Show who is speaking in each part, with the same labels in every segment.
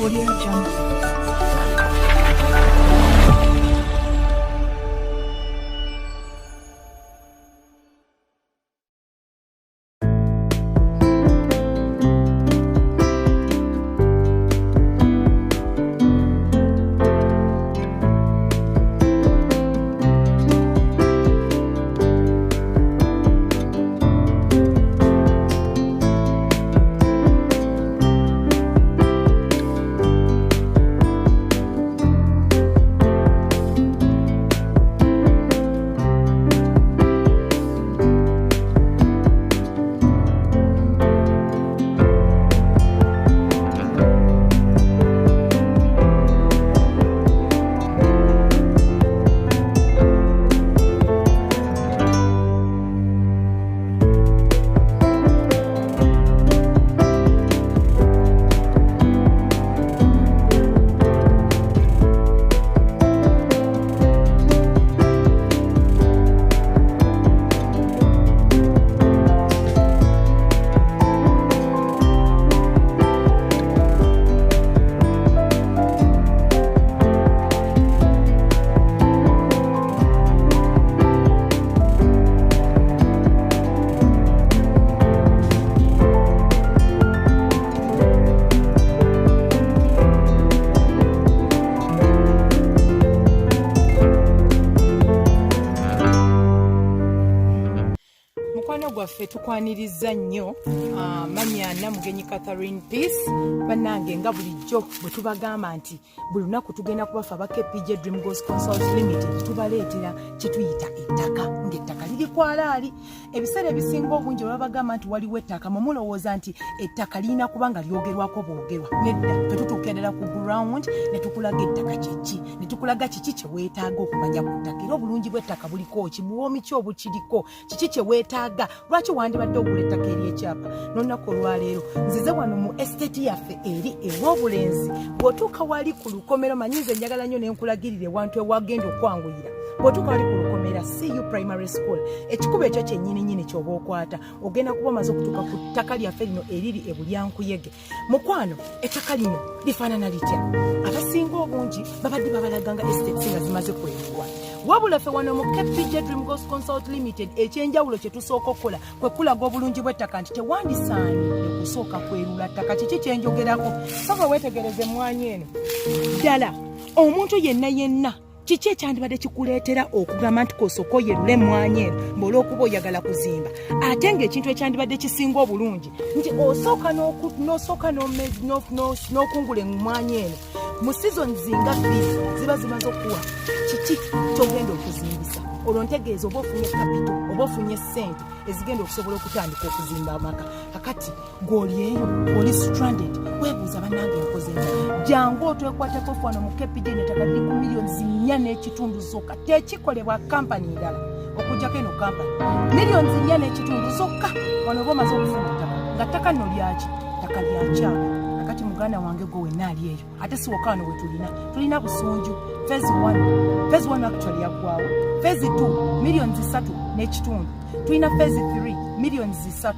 Speaker 1: Audio Jungle. Gwaffe tukwaniriza nnyo Manyana mugenyi Catherine Peace bannange nga bulijjo bwe tubagamba nti buli lunaku tugenda kubafa aba KPJ Dream Goals Consult Limited tubaleetera kituyita ettaka ng'ettaka liri kwalaali ebiseera ebisinga obungi babagamba nti waliwo ettaka mumulowooza nti ettaka lirina kuba nga lyogerwako boogerwa nedda tetutuukira ddala ku ground ne tukulaga ettaka kyeki ne tukulaga kiki kye weetaaga okumanya ku ttaka era obulungi bw'ettaka buliko kibuwoomi ki obukiriko kiki kye weetaaga lwaki wandibadde ogula ettaka ery'ekyapa n'olunaku olwaleero nzize wano mu estate yaffe eri Wobulenzi bw'otuuka wali ku lukomero manyize njagala nnyo n'enkulagirira ewantu ewagenda okwanguyira bw'otuuka wali ku lukomera CU Primary School ekikubo ekyo kyennyininyini ky'oba okwata ogenda kuba omaze okutuuka ku ttaka lyaffe lino eriri e Bulyankuyege mukwano ettaka lino lifaanana litya abasinga obungi babadde babalaganga estates nga zimaze kweruwa wabula ffe wano mu KPJ Dream Goals Consult Limited ekyenjawulo kye tusooka okukola kwe kulaga obulungi bw'ettaka nti tewandisaanidde kusooka kwerula ttaka kiki kyenjogerako soka weetegereze Mwanyi eno ddala omuntu yenna kiki ekyandibadde kikuleetera okugamba nti kosoko yerule Mwanyi eno ng'olw'okuba oyagala kuzimba ate ng'ekintu ekyandibadde kisinga obulungi nti osooka n'okungula Mwanyi eno mu season zinga fees ziba zimaze okuwa kiki kyogenda okuzimbisa olwo ntegeeza oba ofunye capital oba ofunye ssente ezigenda okusobola okutandika okuzimba amaka kakati g'oli eyo oli stranded weebuuza bannange enkoze jangu otwekwateko wano mu KPJ n'ettaka liri ku millions 4.5 zokka tekikolebwa kampani ndala okujjako eno kampani millions 4.5 zokka wano oba omaze okufuna ettaka nga ttaka nno lyaki ttaka lyakyama kakati muganda wange gwe wenna ali eyo ate si wokka wano we tulina busunju phase 1 actually yaggwawo phase 2 millions 3.5 tulina phase 3 millions 3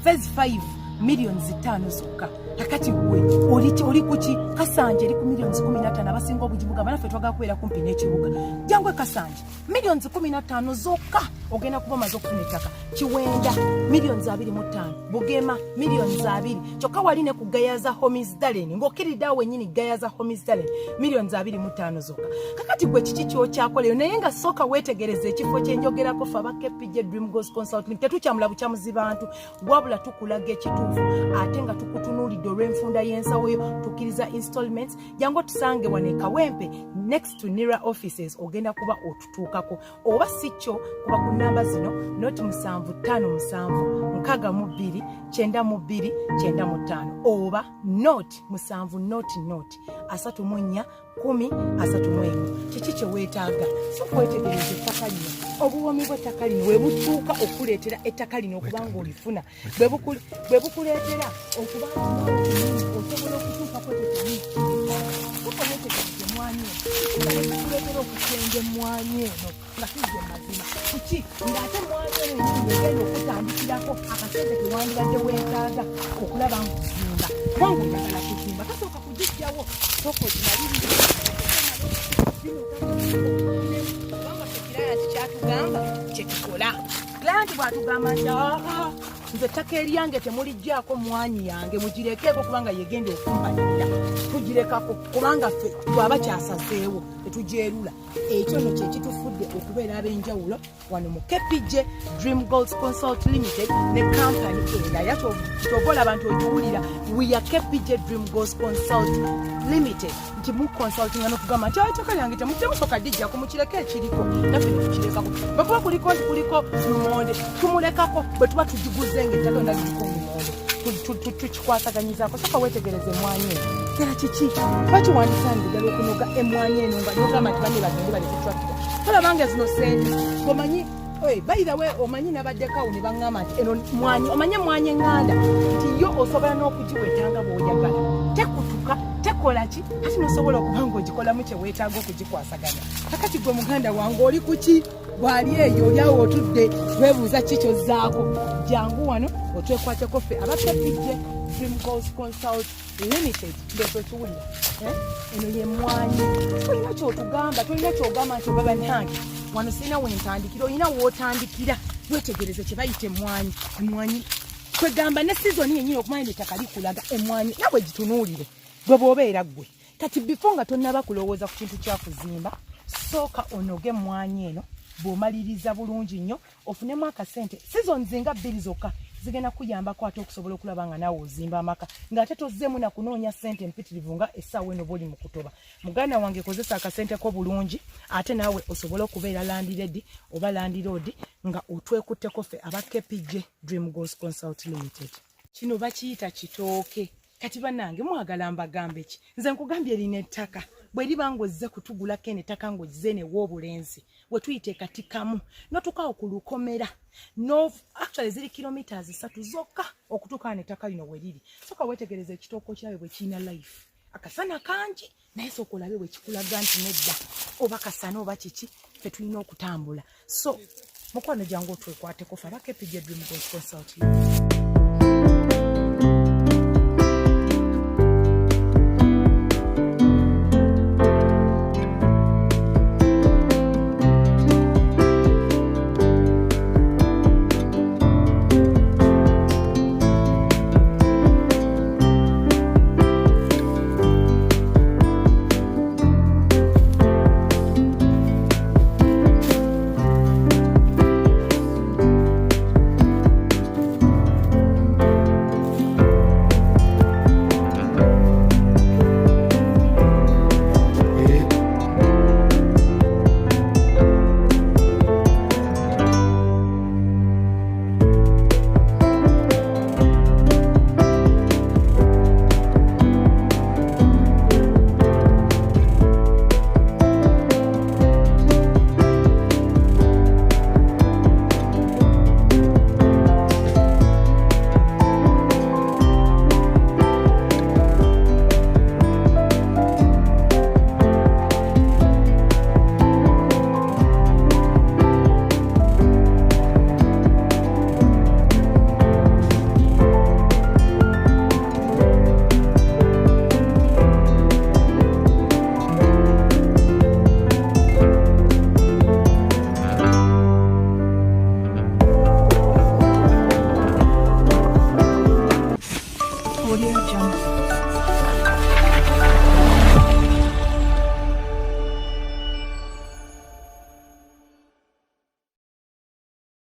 Speaker 1: phase 5 millions 5 zokka kakati gwe oli kuki Kasanje eri ku millions 15 abasinga obugibuga banaffe twagala kubeera kumpi n'ekibuga jangwe Kasanje millions 15 zokka ogenda kuba omaze okufuna ettaka Kiwenda millions 25 Bugema millions 2 kyokka wali ne kugayaza Homies Darling ng'okkiridde wennyini gayaza Homies Darling millions 25 zokka kakati gwe kiki kyokyakoleyo naye nga sooka weetegereza ekifo kyenjogerako ffe aba KPJ Dream Goals Consult tetukyamula bukyamuzi bantu wabula tukulaga ekituufu ate nga tukutunuulidde olw'enfunda y'ensawo yo tukkiriza installments jangu tusange wano e Kawempe next to Nira offices ogenda kuba otutuukako oba si kyo kuba ku namba zino noti 7552929295 oba noti 74 kiki kye weetaaga so kwetegereza ettaka lino obuwomi bw'ettaka lino we butuuka okuleetera ettaka lino okuba ng'olifuna bwe bukuleetera okuba osobola okutuuka kwetegereza Mwanyi kuleetera okusenga Mwanyi eno nga tujja mazima kuki ng'ate Mwanyi eno egenda okutandikirako akasente ke wandibadde weetaaga okulaba ng'ozimba kubanga oyagala kuzimba kasooka kugijjawo soko zimaliri kubanga tekiraya kyatugamba kyekikola lanti bwatugamba nti nze ettaka eryange temulijjaako Mwanyi yange mugirekeeko kubanga yegenda okumbalirira tugirekako kubanga ffe twaba kyasazeewo tetugyerula ekyo nno kyekitufudde okubeera ab'enjawulo wano mu KPJ Dream Goals Consult Limited ne kampani endala kyovola abantu ogiwulira we are KPJ Dream Goals Consult Limited nti mu consulting n'okugamba nti ettaka lyange temusoka dijjako mukireke ekiriko naffe ne tukirekako bwekuba kuliko lumonde tumulekako bwe tuba tugiguze ng'ettaka yonna liriko lumonde tukikwasaganyizaako soka weetegereze Mwanyi eno ddala kiki bakiwandisaani ddala okunoga emwanyi eno nga nogamba nti banne bagende balekutwakira tolabanga zino Sente omanyi by the way omanyi nabaddekawo ne baŋŋamba nti eno Mwanyi omanye Mwanyi eŋŋanda nti yo osobola n'okugiwetanga bw'oyagala tekutuka tekola ki ati nosobola okuba ng'ogikolamu kye weetaaga okugikwasaganya kakati gwe muganda wange oli ku ki bw'ali eyo olyawo otudde weebuuza ki kyozzaako jangu wano otwekwateko ffe aba KPJ Dream Goals Consult Limited ndefe tuwulira eno ye Mwanyi tolina kyotugamba tolina kyogamba nti baba nange wano sirina wentandikira olina wootandikira wetegereze kye bayita emwanyi kwegamba ne sizoni yennyini okumanya ettaka likulaga emwanyi nawe gitunuulire gwe bw'obeera ggwe kati bifo nga tonnaba kulowooza ku kintu kyakuzimba sooka onoge Mwanyi eno bw'omaliriza bulungi nnyo ofunemu akasente sizoni zinga 2 zokka zigenda kuyambako ate okusobola okulaba nga naawe ozimba amaka ng'ate tozzeemu na kunoonya ssente mpitirivu nga essaawa eno bw'oli mu kutoba muganda wange kozesa akasenteko bulungi ate naawe osobole okubeera landlady oba landlord nga otwekutteko ffe aba KPJ Dream Goals Consult Limited kino bakiyita kitooke kati bannange mwagala mbagambe ki nze nkugambye erina ettaka bwe liba ng'ozze kutugulako eno ettaka ng'ogize ne Wobulenzi bwe tuyite katikamu notukawo ku lukomera actually ziri kilometers 3 zokka okutuuka n'ettaka lino we liri soka weetegereza ekitooko kyawe bwe kirina life akasana kangi naye sooka olabe bwe kikulaga nti nedda oba kasana oba kiki ffe tulina okutambula so mukwano jangu otwekwateko fe aba KPJ Dream Goals Consult.